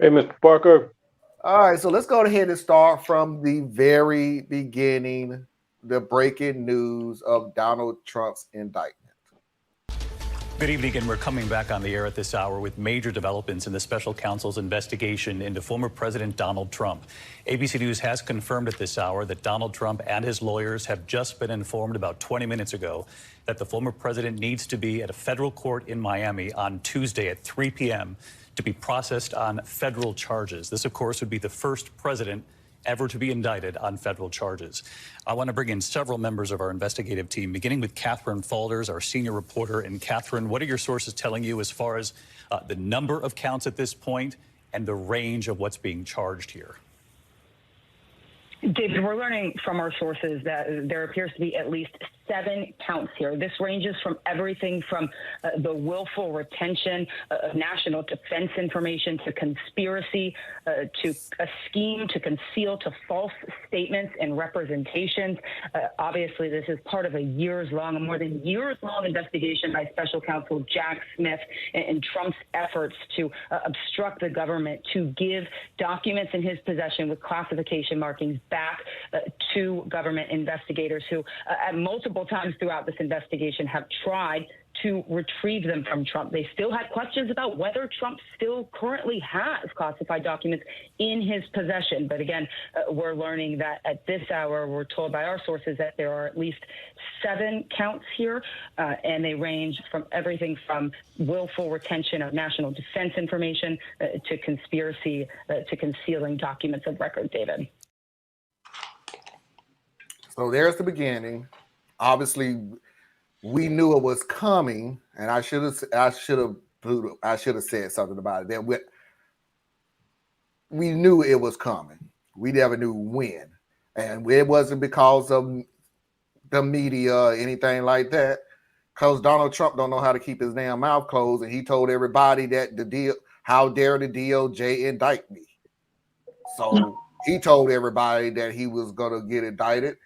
Hey, Mr. Parker. All right, so let's go ahead and start from the very beginning, the breaking news of Donald Trump's indictment. Good evening, and we're coming back on the air at this hour with major developments in the special counsel's investigation into former President Donald Trump. ABC News has confirmed at this hour that Donald Trump and his lawyers have just been informed about 20 minutes ago that the former president needs to be at a federal court in Miami on Tuesday at 3 p.m. to be processed on federal charges. This, of course, would be the first president ever to be indicted on federal charges. I want to bring in several members of our investigative team, beginning with Catherine Faulders, our senior reporter. And Catherine, what are your sources telling you as far as the number of counts at this point and the range of what's being charged here? David, we're learning from our sources that there appears to be at least 7 counts here. This ranges from everything from the willful retention of national defense information to conspiracy, to a scheme to conceal, to false statements and representations. Obviously, this is part of a more than years-long investigation by special counsel Jack Smith and Trump's efforts to obstruct the government to give documents in his possession with classification markings back to government investigators who at multiple times throughout this investigation have tried to retrieve them from Trump. They still had questions about whether Trump still currently has classified documents in his possession. But again, we're learning that at this hour, we're told by our sources that there are at least 7 counts here, and they range from everything from willful retention of national defense information to conspiracy to concealing documents of record, David. So there's the beginning. Obviously, we knew it was coming, and I should have said something about it. Then we knew it was coming. We never knew when, and it wasn't because of the media or anything like that. Because Donald Trump don't know how to keep his damn mouth closed, and he told everybody that how dare the DOJ indict me? So he told everybody that he was gonna get indicted.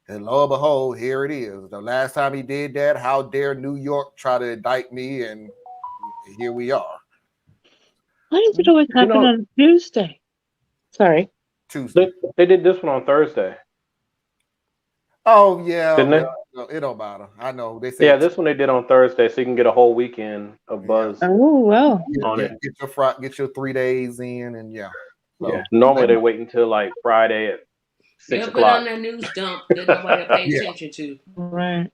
And lo and behold, here it is. The last time he did that, how dare New York try to indict me? And here we are. Why does it always happen on Tuesday? Sorry. Tuesday. They did this one on Thursday. Oh, yeah. Didn't they? No, it don't matter. I know. They said this one they did on Thursday, so you can get a whole weekend of buzz. Oh, well. On it. Get your 3 days in, and yeah. So, Normally they wait until like Friday at 6 o'clock. Put on that news dump that nobody pay attention to. Right.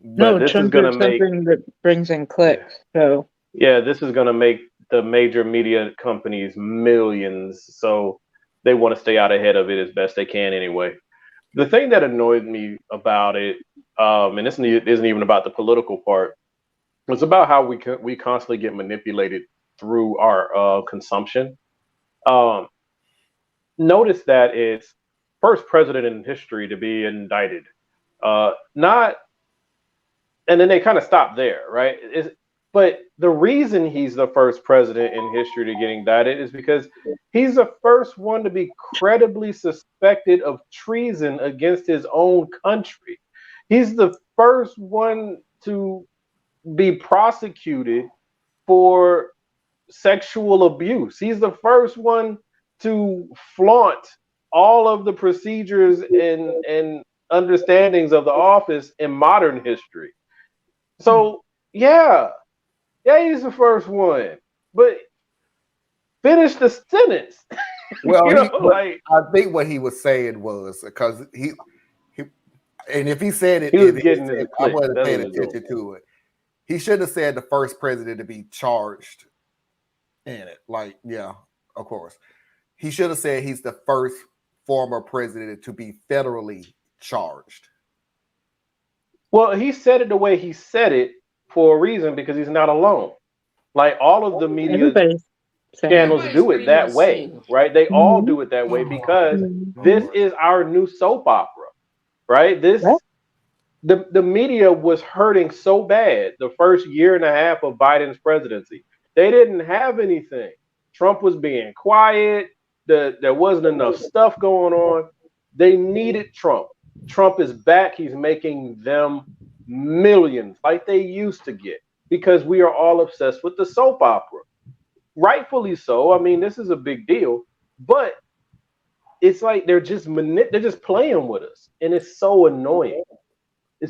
No, this Trump is going to make something that brings in clicks. So this is going to make the major media companies millions. So they want to stay out ahead of it as best they can anyway. The thing that annoyed me about it, and this isn't even about the political part, it's about how we constantly get manipulated through our consumption. Notice that it's first president in history to be indicted. And then they kind of stop there, right? But the reason he's the first president in history to get indicted is because he's the first one to be credibly suspected of treason against his own country. He's the first one to be prosecuted for sexual abuse. He's the first one to flaunt all of the procedures and understandings of the office in modern history. So yeah, he's the first one. But finish the sentence. Well, I think what he was saying was because he and if he said it, I wasn't paying attention to it. He should have said the first president to be charged in it. Like, yeah, of course. He should have said he's the first former president to be federally charged. Well, he said it the way he said it for a reason because he's not alone. Like all of the media scandals do it that way, right? They all do it that way because this is our new soap opera, right? The media was hurting so bad the first year and a half of Biden's presidency. They didn't have anything. Trump was being quiet. There wasn't enough stuff going on. They needed Trump. Trump is back. He's making them millions like they used to get because we are all obsessed with the soap opera. rightfully so. I mean, this is a big deal, but it's like they're just playing with us, and it's so annoying.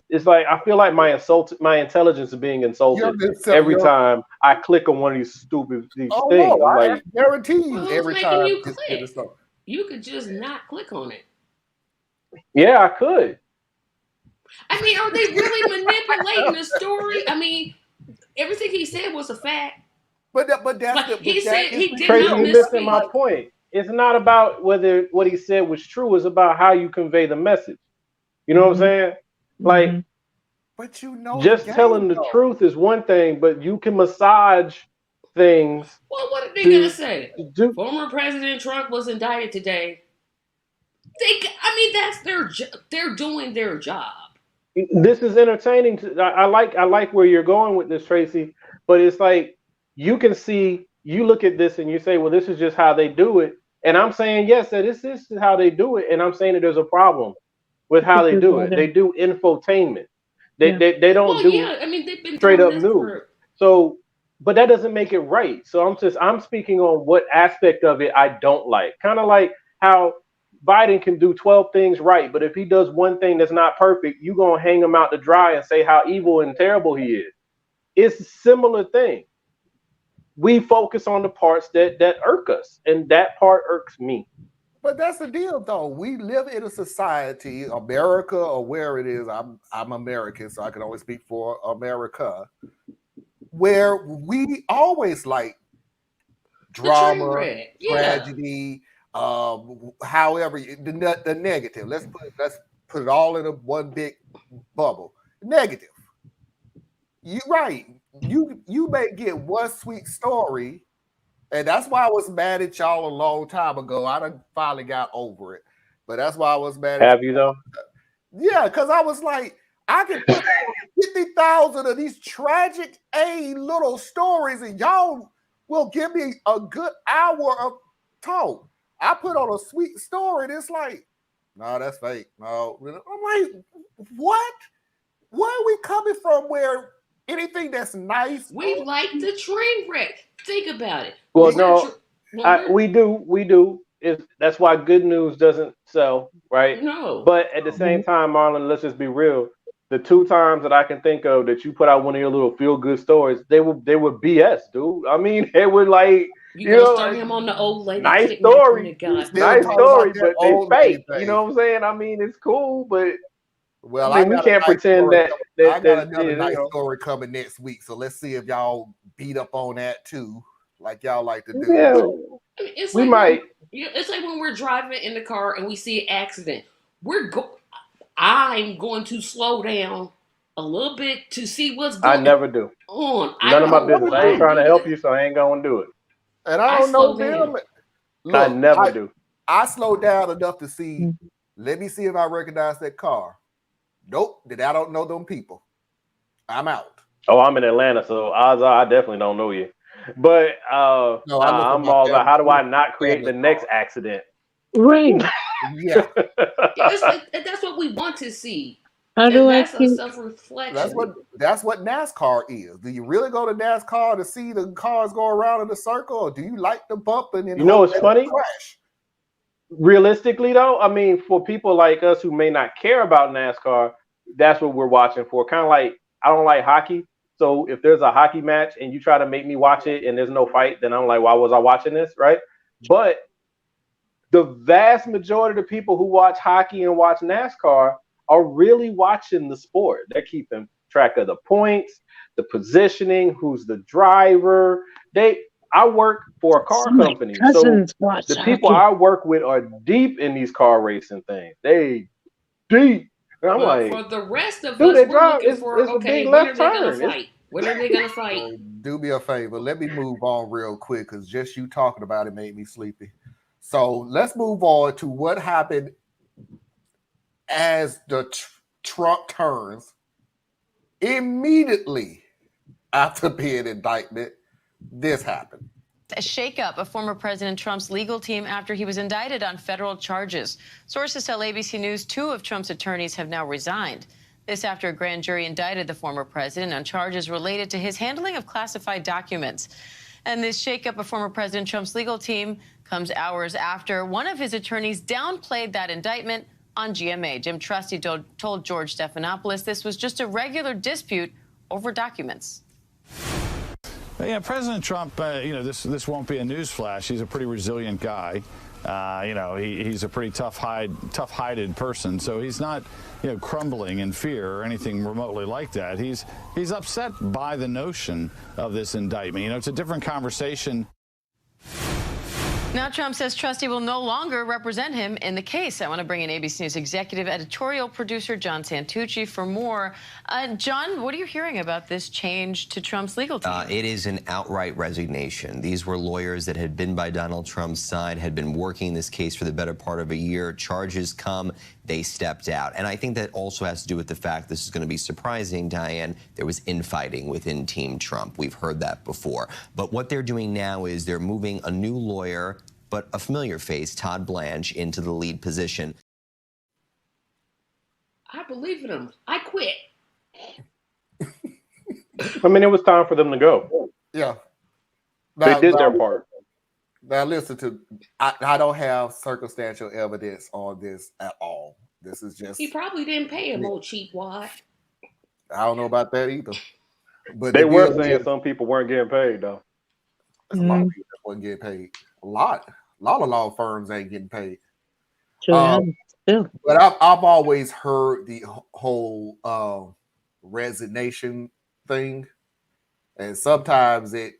It's like I feel like my intelligence is being insulted every time I click on one of these things. No, I'm I like, guarantee you, Well, who's every making time you it's click? something. You could just not click on it. yeah, I could. I mean, are they really manipulating the story? I mean, everything he said was a fact. But that's Like he that said, is he the did Tracy, not you're deal. missing my misspeak. point. It's not about whether what he said was true. It's about how you convey the message. You know what I'm saying? Like, But you know the just telling game, the though. truth is one thing, but you can massage things Well, what are they gonna to say? do. Former President Trump was indicted today. That's they're doing their job. This is entertaining. I like where you're going with this, Tracy. But it's like you can see. You look at this and you say, "Well, this is just how they do it." And I'm saying, yes, that this is how they do it. And I'm saying that there's a problem with how they do it. They do infotainment. They don't Well, do yeah, I mean they've been straight doing up this news. for. So, but that doesn't make it right. So I'm speaking on what aspect of it I don't like. Kind of like how Biden can do 12 things right, but if he does one thing that's not perfect, you gonna hang him out to dry and say how evil and terrible he is. It's a similar thing. We focus on the parts that irk us, and that part irks me. But that's the deal, though. We live in a society, America or where it is. I'm American, so I can only speak for America, where we always like drama, tragedy, however the negative. Let's put it all in one big bubble. Negative. You're right. You may get one sweet story. And that's why I was mad at y'all a long time ago. I done finally got over it. But that's why I was mad at Have you though? Yeah, because I was like, I can put 50,000 of these tragic little stories, and y'all will give me a good hour of talk. I put on a sweet story, and it's like, no, that's fake. No. I'm like, what? Where are we coming from where anything that's nice? We like the train wreck. Think about it. Well, we do. That's why good news doesn't sell, right? No. But at the same time, Marlon, let's just be real. The 2 times that I can think of that you put out one of your little feel good stories, they were BS, dude. I mean, they were like, you know, start him on the old lady. Nice story, nice story, but they fake. You know what I'm saying? I mean, it's cool, but well, I mean, we can't pretend that I got another nice story coming next week. So let's see if y'all beat up on that too, like y'all like to do. Yeah, I mean, we might. It's like when we're driving in the car and we see an accident. I'm going to slow down a little bit to see what's going on. I never do. None of my business. I ain't trying to help you, so I ain't going to do it. And I don't know them. Look, I never do. I slow down enough to see. Let me see if I recognize that car. Nope. Then I don't know them people. I'm out. Oh, I'm in Atlanta, so odds are I definitely don't know you. But I'm all about how do I not create the next accident? Right. Yeah. That's what we want to see. How do that's a self-reflection. That's what NASCAR is. Do you really go to NASCAR to see the cars go around in a circle, or do you like the bumping and you know it's funny? Crash? Realistically, though, I mean, for people like us who may not care about NASCAR, that's what we're watching for. Kind of like I don't like hockey, so if there's a hockey match and you try to make me watch it and there's no fight, then I'm like, why was I watching this, right? But the vast majority of the people who watch hockey and watch NASCAR are really watching the sport. They're keeping track of the points, the positioning, who's the driver. I work for a car company, so the people I work with are deep in these car racing things. They deep. And I'm like, for the rest of us, we're looking for it's okay, a big when are left they turn. gonna fight? When are they gonna fight? Do me a favor. Let me move on real quick because just you talking about it made me sleepy. So let's move on to what happened as the Trump turns immediately after being indicted. This happened. A shakeup of former President Trump's legal team after he was indicted on federal charges. Sources tell ABC News 2 of Trump's attorneys have now resigned. This after a grand jury indicted the former president on charges related to his handling of classified documents. And this shakeup of former President Trump's legal team comes hours after one of his attorneys downplayed that indictment on GMA. Jim Trusty told George Stephanopoulos this was just a regular dispute over documents. Yeah, President Trump, this won't be a news flash. He's a pretty resilient guy. He's a pretty tough-hided person, so he's not, crumbling in fear or anything remotely like that. He's upset by the notion of this indictment. It's a different conversation. Now Trump says Trusty will no longer represent him in the case. I want to bring in ABC News executive editorial producer John Santucci for more. John, what are you hearing about this change to Trump's legal team? It is an outright resignation. These were lawyers that had been by Donald Trump's side, had been working this case for the better part of a year. Charges come, they stepped out. And I think that also has to do with the fact, this is going to be surprising, Diane, there was infighting within Team Trump. We've heard that before. But what they're doing now is they're moving a new lawyer, but a familiar face, Todd Blanche, into the lead position. I believe in him. I quit. I mean, it was time for them to go. Yeah. They did their part. Now, listen I don't have circumstantial evidence on this at all. This is just... He probably didn't pay him, old cheap wad. I don't know about that either. But they were saying some people weren't getting paid, though. A lot of people that wasn't getting paid. A lot of law firms ain't getting paid. But I've always heard the whole resignation thing, and sometimes it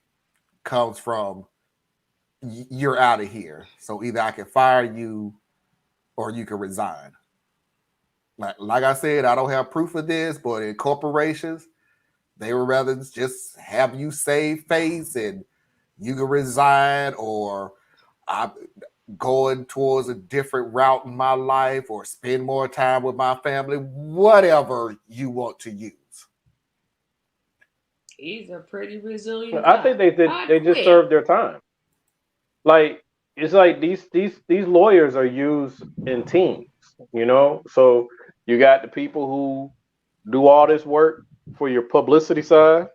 comes from you're out of here, so either I can fire you or you can resign. Like I said, I don't have proof of this, but in corporations, they would rather just have you save face and you can resign, or I'm going towards a different route in my life, or spend more time with my family, whatever you want to use. He's a pretty resilient I guy. think they just served their time. Like, it's like these lawyers are used in teams, So you got the people who do all this work for your publicity side.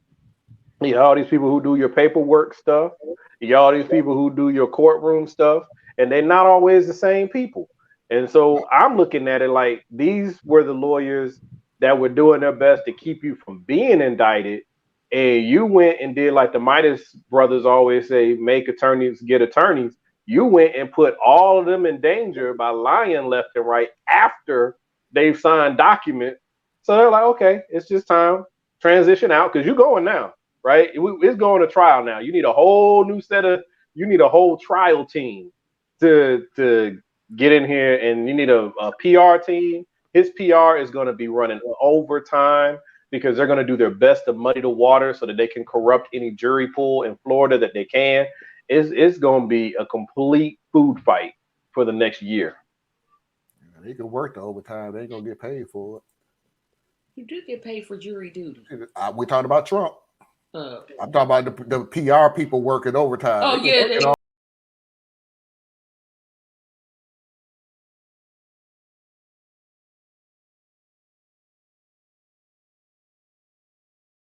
You got all these people who do your paperwork stuff. You got all these people who do your courtroom stuff, and they're not always the same people. And so I'm looking at it like these were the lawyers that were doing their best to keep you from being indicted. And you went and did like the Midas brothers always say, make attorneys get attorneys. You went and put all of them in danger by lying left and right after they've signed documents. So they're like, okay, it's just time. Transition out, because you're going now, right? It's going to trial now. You need a whole new you need a whole trial team to get in here, and you need a PR team. His PR is going to be running overtime, because they're going to do their best to muddy the water so that they can corrupt any jury pool in Florida that they can. It's going to be a complete food fight for the next year. They can work the overtime. They ain't going to get paid for it. You do get paid for jury duty. We're talking about Trump. I'm talking about the PR people working overtime. Oh, yeah.